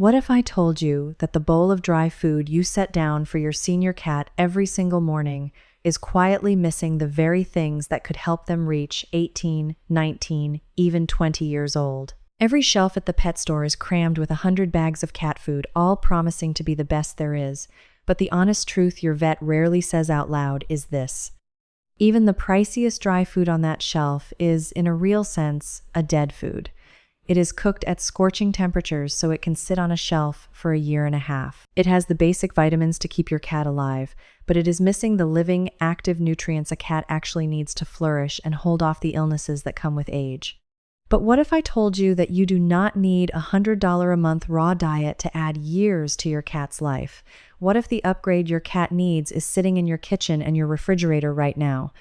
What if I told you that the bowl of dry food you set down for your senior cat every single morning is quietly missing the very things that could help them reach 18, 19, even 20 years old? Every shelf at the pet store is crammed with 100 bags of cat food, all promising to be the best there is. But the honest truth your vet rarely says out loud is this: even the priciest dry food on that shelf is, in a real sense, a dead food. It is cooked at scorching temperatures so it can sit on a shelf for a year and a half. It has the basic vitamins to keep your cat alive, but it is missing the living, active nutrients a cat actually needs to flourish and hold off the illnesses that come with age. But what if I told you that you do not need a $100 a month raw diet to add years to your cat's life? What if the upgrade your cat needs is sitting in your kitchen and your refrigerator right now?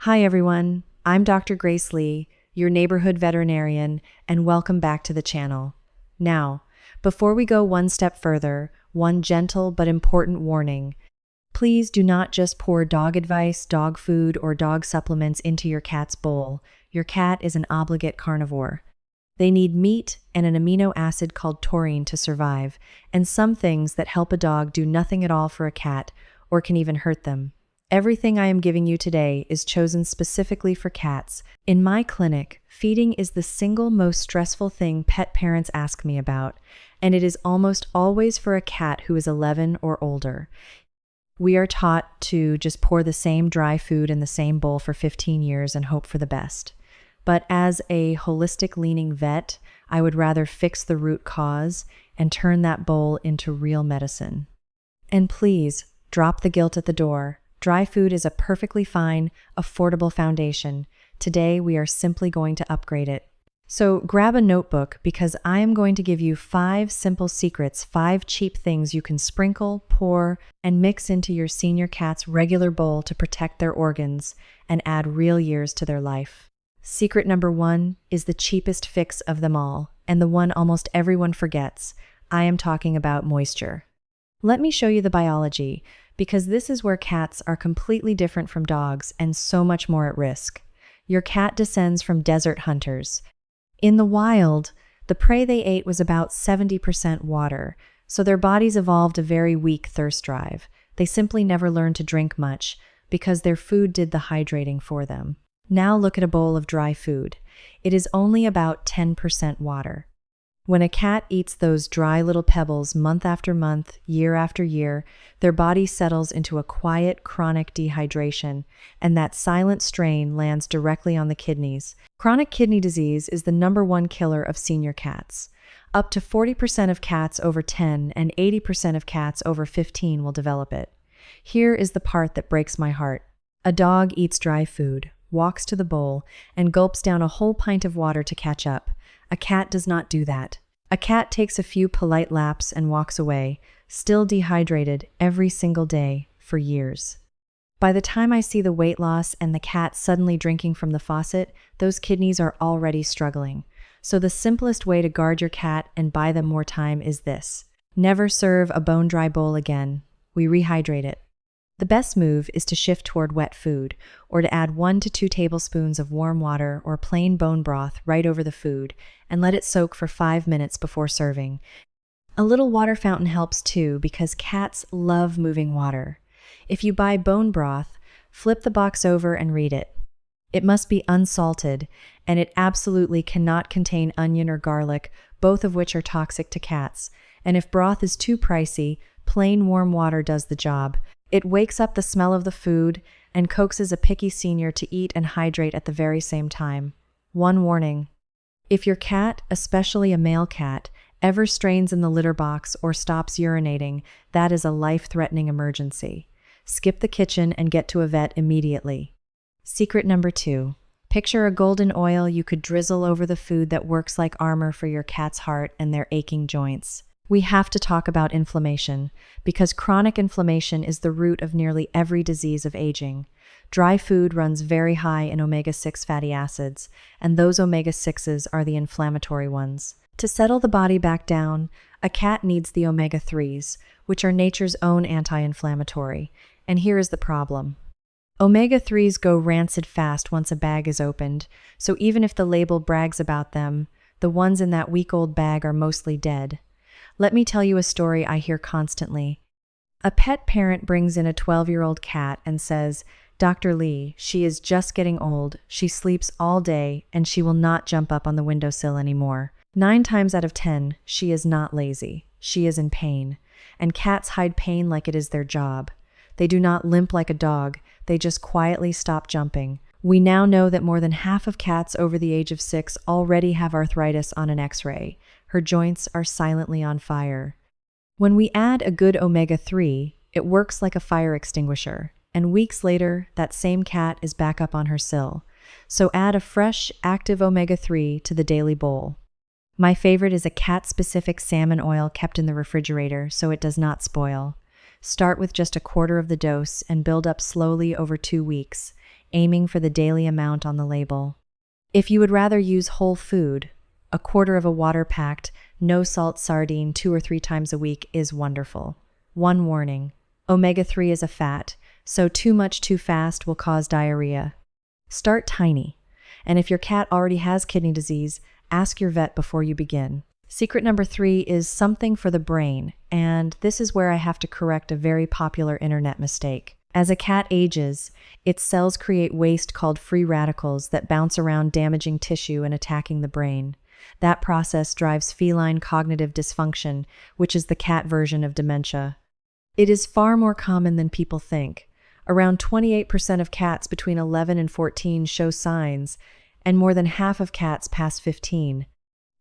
Hi everyone, I'm Dr. Grace Lee, your neighborhood veterinarian, and welcome back to the channel. Now, before we go one step further, one gentle but important warning. Please do not just pour dog advice, dog food, or dog supplements into your cat's bowl. Your cat is an obligate carnivore. They need meat and an amino acid called taurine to survive, and some things that help a dog do nothing at all for a cat or can even hurt them. Everything I am giving you today is chosen specifically for cats. In my clinic, feeding is the single most stressful thing pet parents ask me about, and it is almost always for a cat who is 11 or older. We are taught to just pour the same dry food in the same bowl for 15 years and hope for the best. But as a holistic-leaning vet, I would rather fix the root cause and turn that bowl into real medicine. And please, drop the guilt at the door. Dry food is a perfectly fine, affordable foundation. Today, we are simply going to upgrade it. So grab a notebook because I am going to give you 5 simple secrets, 5 cheap things you can sprinkle, pour, and mix into your senior cat's regular bowl to protect their organs and add real years to their life. Secret number 1 is the cheapest fix of them all, and the one almost everyone forgets. I am talking about moisture. Let me show you the biology, because this is where cats are completely different from dogs and so much more at risk. Your cat descends from desert hunters. In the wild, the prey they ate was about 70% water, so their bodies evolved a very weak thirst drive. They simply never learned to drink much because their food did the hydrating for them. Now look at a bowl of dry food. It is only about 10% water. When a cat eats those dry little pebbles month after month, year after year, their body settles into a quiet, chronic dehydration, and that silent strain lands directly on the kidneys. Chronic kidney disease is the #1 killer of senior cats. Up to 40% of cats over 10 and 80% of cats over 15 will develop it. Here is the part that breaks my heart. A dog eats dry food, walks to the bowl, and gulps down a whole pint of water to catch up. A cat does not do that. A cat takes a few polite laps and walks away, still dehydrated every single day for years. By the time I see the weight loss and the cat suddenly drinking from the faucet, those kidneys are already struggling. So the simplest way to guard your cat and buy them more time is this: never serve a bone-dry bowl again. We rehydrate it. The best move is to shift toward wet food, or to add 1 to 2 tablespoons of warm water or plain bone broth right over the food, and let it soak for 5 minutes before serving. A little water fountain helps too, because cats love moving water. If you buy bone broth, flip the box over and read it. It must be unsalted, and it absolutely cannot contain onion or garlic, both of which are toxic to cats. And if broth is too pricey, plain warm water does the job. It wakes up the smell of the food and coaxes a picky senior to eat and hydrate at the very same time. One warning: if your cat, especially a male cat, ever strains in the litter box or stops urinating, that is a life-threatening emergency. Skip the kitchen and get to a vet immediately. Secret number 2. Picture a golden oil you could drizzle over the food that works like armor for your cat's heart and their aching joints. We have to talk about inflammation, because chronic inflammation is the root of nearly every disease of aging. Dry food runs very high in omega-6 fatty acids, and those omega-6s are the inflammatory ones. To settle the body back down, a cat needs the omega-3s, which are nature's own anti-inflammatory. And here is the problem. Omega-3s go rancid fast once a bag is opened, so even if the label brags about them, the ones in that week-old bag are mostly dead. Let me tell you a story I hear constantly. A pet parent brings in a 12-year-old cat and says, "Dr. Lee, she is just getting old, she sleeps all day, and she will not jump up on the windowsill anymore." 9 times out of 10, she is not lazy. She is in pain. And cats hide pain like it is their job. They do not limp like a dog, they just quietly stop jumping. We now know that more than half of cats over the age of 6 already have arthritis on an X-ray. Her joints are silently on fire. When we add a good omega-3, it works like a fire extinguisher, and weeks later, that same cat is back up on her sill. So add a fresh, active omega-3 to the daily bowl. My favorite is a cat-specific salmon oil kept in the refrigerator so it does not spoil. Start with just a quarter of the dose and build up slowly over 2 weeks, aiming for the daily amount on the label. If you would rather use whole food, a quarter of a water-packed, no-salt sardine 2 or 3 times a week is wonderful. One warning: omega-3 is a fat, so too much too fast will cause diarrhea. Start tiny, and if your cat already has kidney disease, ask your vet before you begin. Secret number 3 is something for the brain, and this is where I have to correct a very popular internet mistake. As a cat ages, its cells create waste called free radicals that bounce around damaging tissue and attacking the brain. That process drives feline cognitive dysfunction, which is the cat version of dementia. It is far more common than people think. Around 28% of cats between 11 and 14 show signs, and more than half of cats past 15.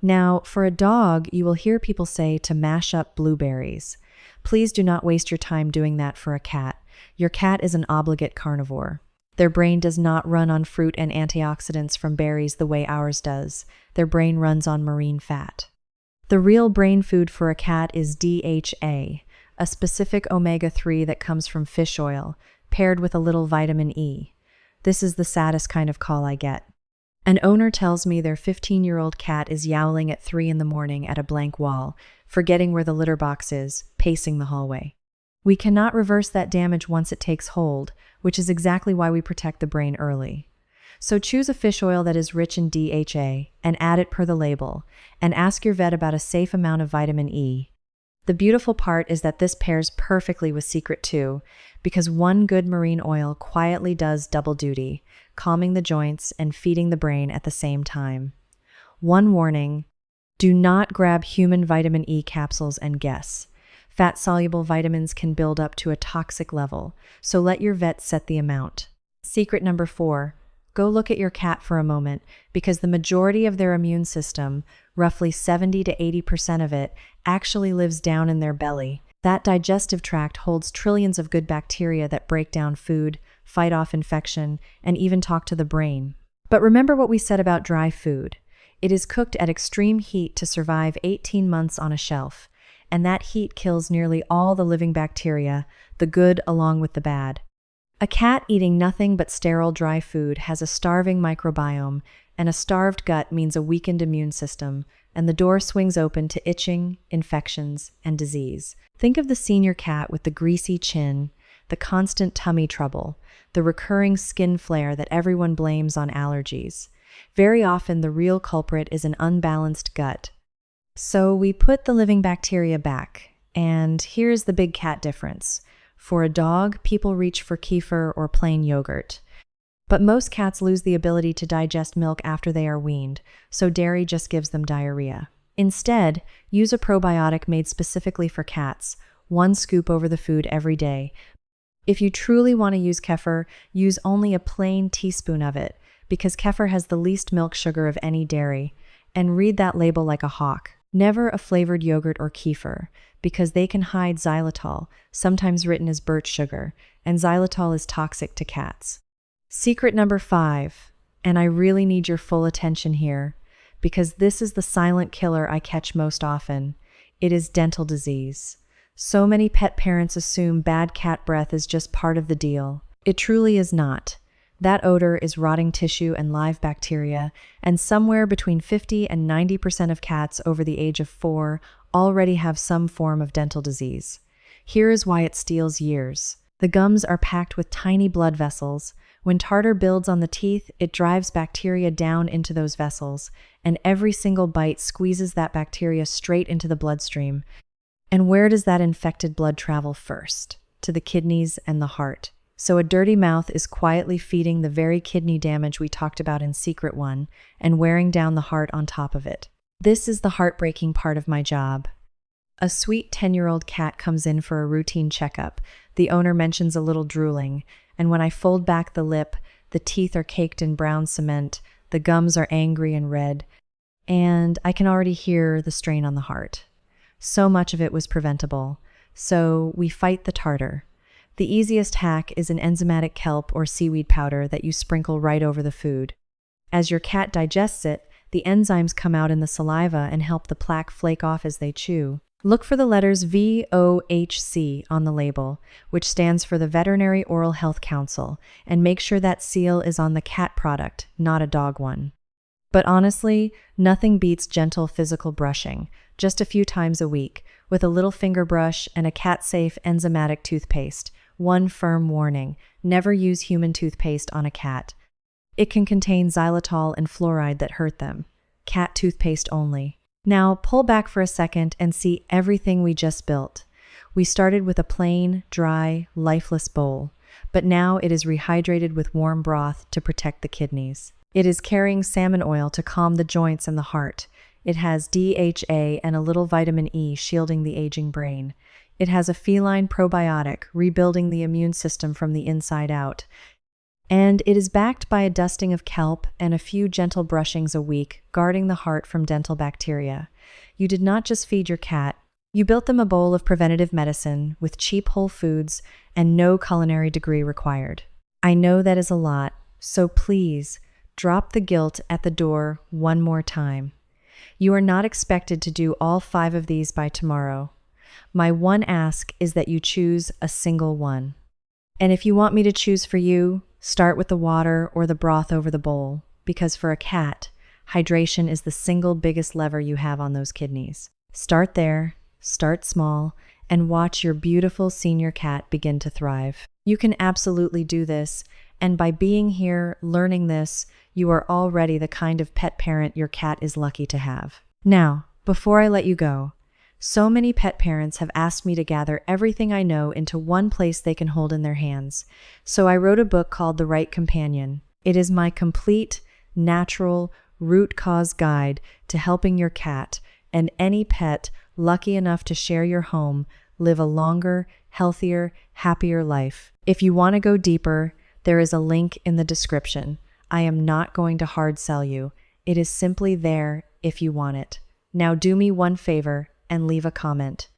Now, for a dog, you will hear people say to mash up blueberries. Please do not waste your time doing that for a cat. Your cat is an obligate carnivore. Their brain does not run on fruit and antioxidants from berries the way ours does. Their brain runs on marine fat. The real brain food for a cat is DHA, a specific omega-3 that comes from fish oil, paired with a little vitamin E. This is the saddest kind of call I get. An owner tells me their 15-year-old cat is yowling at 3 in the morning at a blank wall, forgetting where the litter box is, pacing the hallway. We cannot reverse that damage once it takes hold, which is exactly why we protect the brain early. So choose a fish oil that is rich in DHA and add it per the label, and ask your vet about a safe amount of vitamin E. The beautiful part is that this pairs perfectly with Secret 2, because one good marine oil quietly does double duty, calming the joints and feeding the brain at the same time. One warning: do not grab human vitamin E capsules and guess. Fat-soluble vitamins can build up to a toxic level, so let your vet set the amount. Secret number 4. Go look at your cat for a moment, because the majority of their immune system, roughly 70 to 80% of it, actually lives down in their belly. That digestive tract holds trillions of good bacteria that break down food, fight off infection, and even talk to the brain. But remember what we said about dry food. It is cooked at extreme heat to survive 18 months on a shelf, and that heat kills nearly all the living bacteria, the good along with the bad. A cat eating nothing but sterile dry food has a starving microbiome, and a starved gut means a weakened immune system, and the door swings open to itching, infections, and disease. Think of the senior cat with the greasy chin, the constant tummy trouble, the recurring skin flare that everyone blames on allergies. Very often, the real culprit is an unbalanced gut. So we put the living bacteria back, and here's the big cat difference. For a dog, people reach for kefir or plain yogurt. But most cats lose the ability to digest milk after they are weaned, so dairy just gives them diarrhea. Instead, use a probiotic made specifically for cats, 1 scoop over the food every day. If you truly want to use kefir, use only a plain teaspoon of it, because kefir has the least milk sugar of any dairy, and read that label like a hawk. Never a flavored yogurt or kefir, because they can hide xylitol, sometimes written as birch sugar, and xylitol is toxic to cats. Secret number 5, and I really need your full attention here, because this is the silent killer I catch most often. It is dental disease. So many pet parents assume bad cat breath is just part of the deal. It truly is not. That odor is rotting tissue and live bacteria, and somewhere between 50 and 90% of cats over the age of 4 already have some form of dental disease. Here is why it steals years. The gums are packed with tiny blood vessels. When tartar builds on the teeth, it drives bacteria down into those vessels, and every single bite squeezes that bacteria straight into the bloodstream. And where does that infected blood travel first? To the kidneys and the heart. So a dirty mouth is quietly feeding the very kidney damage we talked about in Secret 1 and wearing down the heart on top of it. This is the heartbreaking part of my job. A sweet 10-year-old cat comes in for a routine checkup. The owner mentions a little drooling, and when I fold back the lip, the teeth are caked in brown cement, the gums are angry and red, and I can already hear the strain on the heart. So much of it was preventable. So we fight the tartar. The easiest hack is an enzymatic kelp or seaweed powder that you sprinkle right over the food. As your cat digests it, the enzymes come out in the saliva and help the plaque flake off as they chew. Look for the letters VOHC on the label, which stands for the Veterinary Oral Health Council, and make sure that seal is on the cat product, not a dog one. But honestly, nothing beats gentle physical brushing, just a few times a week, with a little finger brush and a cat-safe enzymatic toothpaste. One firm warning: never use human toothpaste on a cat. It can contain xylitol and fluoride that hurt them. Cat toothpaste only. Now, pull back for a second and see everything we just built. We started with a plain, dry, lifeless bowl, but now it is rehydrated with warm broth to protect the kidneys. It is carrying salmon oil to calm the joints and the heart. It has DHA and a little vitamin E shielding the aging brain. It has a feline probiotic, rebuilding the immune system from the inside out. And it is backed by a dusting of kelp and a few gentle brushings a week, guarding the heart from dental bacteria. You did not just feed your cat, you built them a bowl of preventative medicine with cheap whole foods and no culinary degree required. I know that is a lot, so please, drop the guilt at the door one more time. You are not expected to do all 5 of these by tomorrow. My one ask is that you choose a single one. And if you want me to choose for you, start with the water or the broth over the bowl, because for a cat, hydration is the single biggest lever you have on those kidneys. Start there, start small, and watch your beautiful senior cat begin to thrive. You can absolutely do this, and by being here, learning this, you are already the kind of pet parent your cat is lucky to have. Now, before I let you go, so many pet parents have asked me to gather everything I know into one place they can hold in their hands. So I wrote a book called The Right Companion. It is my complete, natural, root cause guide to helping your cat and any pet lucky enough to share your home live a longer, healthier, happier life. If you want to go deeper, there is a link in the description. I am not going to hard sell you. It is simply there if you want it. Now do me one favor and leave a comment.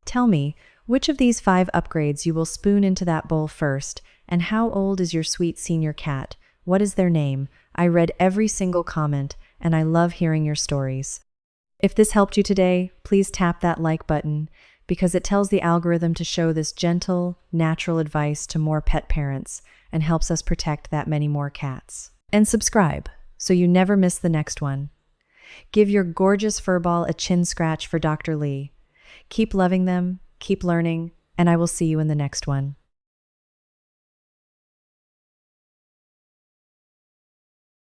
Tell me which of these 5 upgrades you will spoon into that bowl first, and how old is your sweet senior cat? What is their name? I read every single comment, and I love hearing your stories. If this helped you today, please tap that like button, because it tells the algorithm to show this gentle, natural advice to more pet parents and helps us protect that many more cats. And subscribe, so you never miss the next one. Give your gorgeous furball a chin scratch for Dr. Lee. Keep loving them, keep learning, and I will see you in the next one.